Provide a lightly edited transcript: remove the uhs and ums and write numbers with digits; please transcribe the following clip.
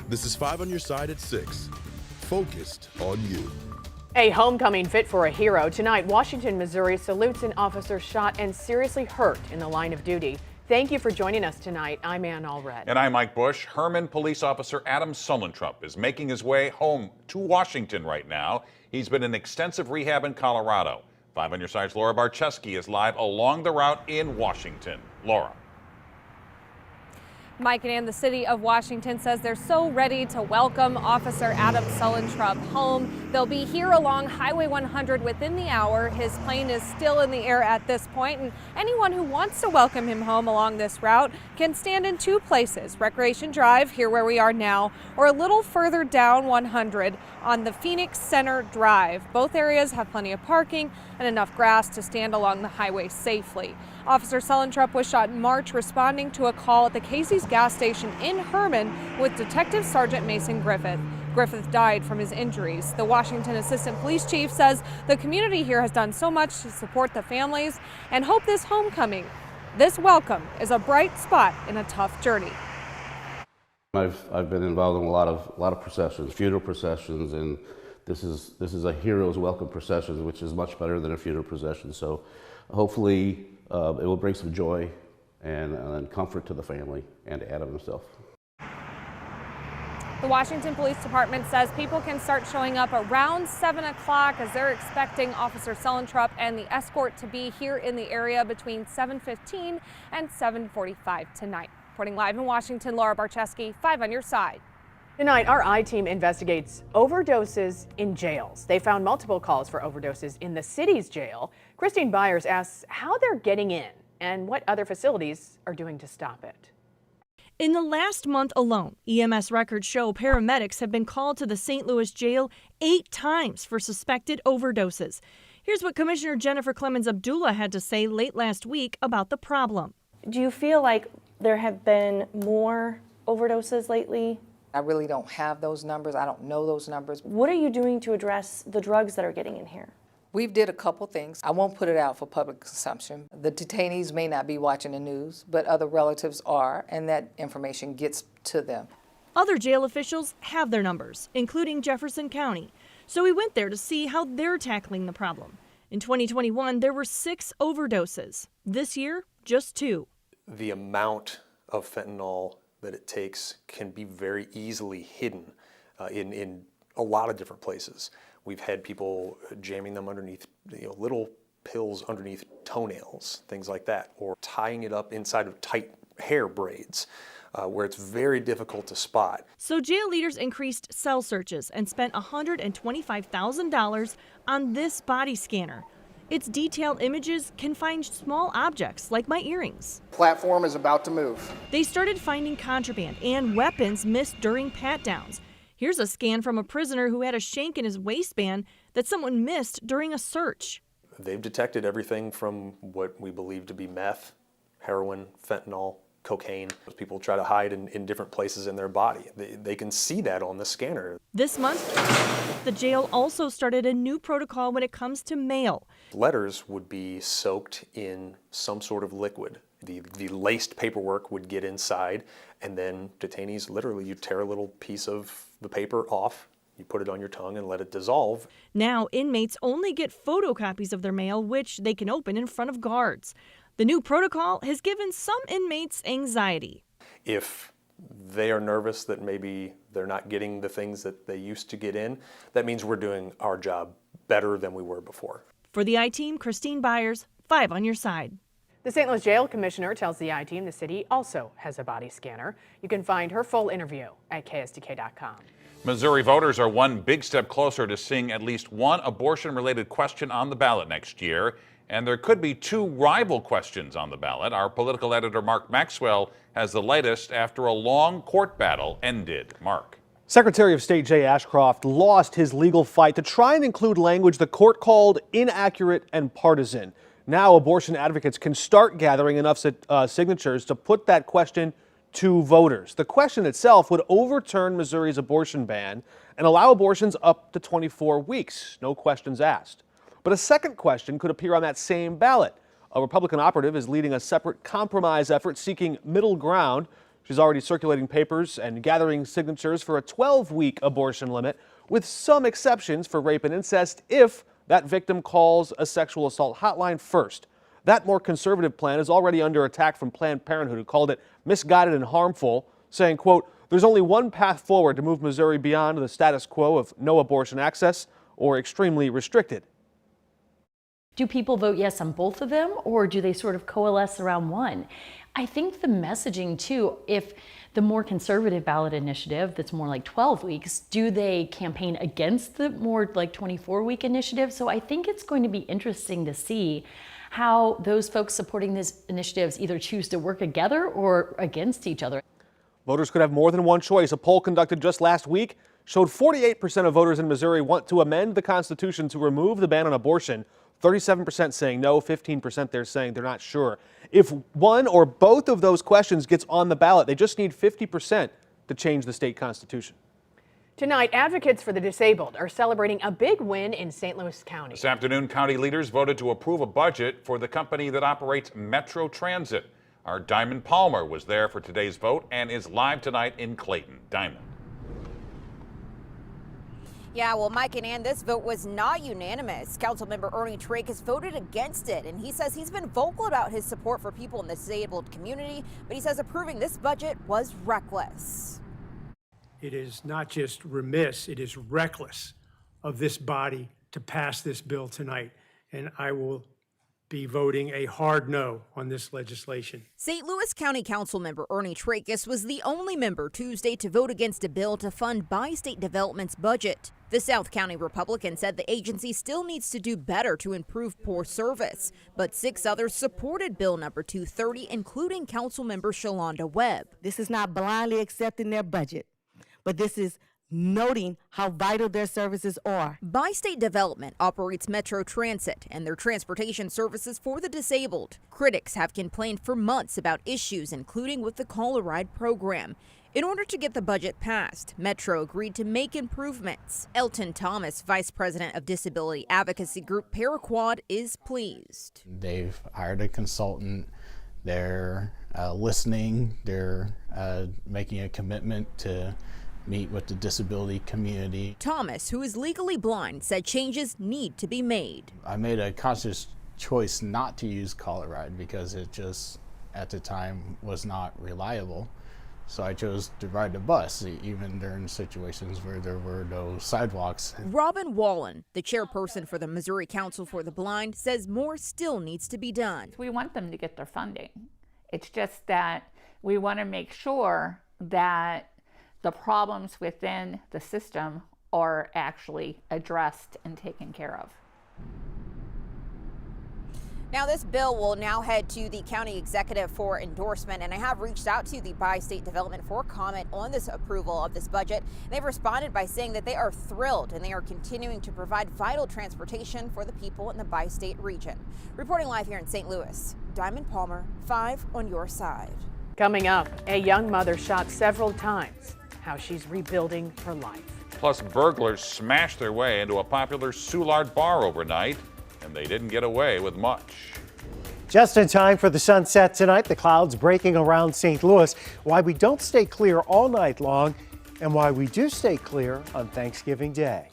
This is 5 on your side at 6. Focused on you. A homecoming fit for a hero. Tonight, Washington, Missouri salutes an officer shot and seriously hurt in the line of duty. Thank you for joining us tonight. I'm Ann Allred. And I'm Mike Bush. Herman police officer Adam Sullentrup is making his way home to Washington right now. He's been in extensive rehab in Colorado. 5 on your side's Laura Barczewski is live along the route in Washington. Laura. Mike and Ann, the city of Washington says they're so ready to welcome Officer Adam Sullentrup home. They'll be here along Highway 100 within the hour. His plane is still in the air at this point, and anyone who wants to welcome him home along this route can stand in 2 places: Recreation Drive, here where we are now, or a little further down 100 on the Phoenix Center Drive. Both areas have plenty of parking and enough grass to stand along the highway safely. Officer Sullentrup was shot in March responding to a call at the Casey's gas station in Herman with Detective Sergeant Mason Griffith. Griffith died from his injuries. The Washington Assistant Police Chief says the community here has done so much to support the families and hope this homecoming, this welcome, is a bright spot in a tough journey. I've been involved in a lot of processions, funeral processions, and this is a hero's welcome procession, which is much better than a funeral procession. So hopefully it will bring some joy and comfort to the family and to Adam himself. The Washington Police Department says people can start showing up around 7 o'clock as they're expecting Officer Sullentrup and the escort to be here in the area between 7:15 and 7:45 tonight. Reporting live in Washington, Laura Barczewski, 5 on your side. Tonight, our I-team investigates overdoses in jails. They found multiple calls for overdoses in the city's jail. Christine Byers asks how they're getting in and what other facilities are doing to stop it. In the last month alone, EMS records show paramedics have been called to the St. Louis jail 8 times for suspected overdoses. Here's what Commissioner Jennifer Clemens Abdullah had to say late last week about the problem. Do you feel like there have been more overdoses lately? I really don't have those numbers. I don't know those numbers. What are you doing to address the drugs that are getting in here? We've did a couple things. I won't put it out for public consumption. The detainees may not be watching the news, but other relatives are, and that information gets to them. Other jail officials have their numbers, including Jefferson County. So we went there to see how they're tackling the problem. In 2021, there were 6 overdoses. This year, just 2. The amount of fentanyl that it takes can be very easily hidden in a lot of different places. We've had people jamming them underneath little pills underneath toenails, things like that, or tying it up inside of tight hair braids where it's very difficult to spot. So jail leaders increased cell searches and spent $125,000 on this body scanner. Its detailed images can find small objects like my earrings. Platform is about to move. They started finding contraband and weapons missed during pat-downs. Here's a scan from a prisoner who had a shank in his waistband that someone missed during a search. They've detected everything from what we believe to be meth, heroin, fentanyl, cocaine. People try to hide in different places in their body. They can see that on the scanner. This month, the jail also started a new protocol when it comes to mail. Letters would be soaked in some sort of liquid. The laced paperwork would get inside, and then detainees, literally, you tear a little piece of the paper off, you put it on your tongue and let it dissolve. Now, inmates only get photocopies of their mail, which they can open in front of guards. The new protocol has given some inmates anxiety. If they are nervous that maybe they're not getting the things that they used to get in, that means we're doing our job better than we were before. For the I-Team, Christine Byers, 5 on your side. The St. Louis Jail Commissioner tells the I-Team the city also has a body scanner. You can find her full interview at KSDK.com. Missouri voters are one big step closer to seeing at least one abortion-related question on the ballot next year. And there could be 2 rival questions on the ballot. Our political editor, Mark Maxwell, has the latest after a long court battle ended. Mark. Secretary of State Jay Ashcroft lost his legal fight to try and include language the court called inaccurate and partisan. Now abortion advocates can start gathering enough signatures to put that question to voters. The question itself would overturn Missouri's abortion ban and allow abortions up to 24 weeks, no questions asked. But a second question could appear on that same ballot. A Republican operative is leading a separate compromise effort seeking middle ground. She's already circulating papers and gathering signatures for a 12-week abortion limit, with some exceptions for rape and incest if that victim calls a sexual assault hotline first. That more conservative plan is already under attack from Planned Parenthood, who called it misguided and harmful, saying, quote, "There's only one path forward to move Missouri beyond the status quo of no abortion access or extremely restricted." Do people vote yes on both of them, or do they sort of coalesce around one? I think the messaging too, if the more conservative ballot initiative that's more like 12 weeks, do they campaign against the more like 24-week initiative? So I think it's going to be interesting to see how those folks supporting these initiatives either choose to work together or against each other. Voters could have more than one choice. A poll conducted just last week showed 48% of voters in Missouri want to amend the Constitution to remove the ban on abortion. 37% saying no, 15% they're saying they're not sure. If one or both of those questions gets on the ballot, they just need 50% to change the state constitution. Tonight, advocates for the disabled are celebrating a big win in St. Louis County. This afternoon, county leaders voted to approve a budget for the company that operates Metro Transit. Our Diamond Palmer was there for today's vote and is live tonight in Clayton. Diamond. Yeah, well, Mike and Ann, this vote was not unanimous. Councilmember Ernie Trake has voted against it, and he says he's been vocal about his support for people in the disabled community, but he says approving this budget was reckless. It is not just remiss, it is reckless of this body to pass this bill tonight, and I will be voting a hard no on this legislation. St. Louis County Councilmember Ernie Tracus was the only member Tuesday to vote against a bill to fund Bi-State Development's budget. The South County Republican said the agency still needs to do better to improve poor service, but 6 others supported Bill number 230, including Councilmember Shalonda Webb. This is not blindly accepting their budget, but this is noting how vital their services are. Bi-State Development operates Metro Transit and their transportation services for the disabled. Critics have complained for months about issues, including with the Call-A-Ride program. In order to get the budget passed, Metro agreed to make improvements. Elton Thomas, vice president of disability advocacy group Paraquad, is pleased. They've hired a consultant. They're listening. They're making a commitment to meet with the disability community. Thomas, who is legally blind, said changes need to be made. I made a conscious choice not to use Call-A-Ride because it just, at the time, was not reliable. So I chose to ride the bus, even during situations where there were no sidewalks. Robin Wallen, the chairperson for the Missouri Council for the Blind, says more still needs to be done. We want them to get their funding. It's just that we want to make sure that the problems within the system are actually addressed and taken care of. Now, this bill will now head to the county executive for endorsement, and I have reached out to the Bi-State Development for comment on this approval of this budget. They've responded by saying that they are thrilled and they are continuing to provide vital transportation for the people in the Bi-State region. Reporting live here in St. Louis, Diamond Palmer, 5 on your side. Coming up, a young mother shot several times. How she's rebuilding her life. Plus, burglars smashed their way into a popular Soulard bar overnight, and they didn't get away with much. Just in time for the sunset tonight, the clouds breaking around St. Louis. Why we don't stay clear all night long, and why we do stay clear on Thanksgiving Day.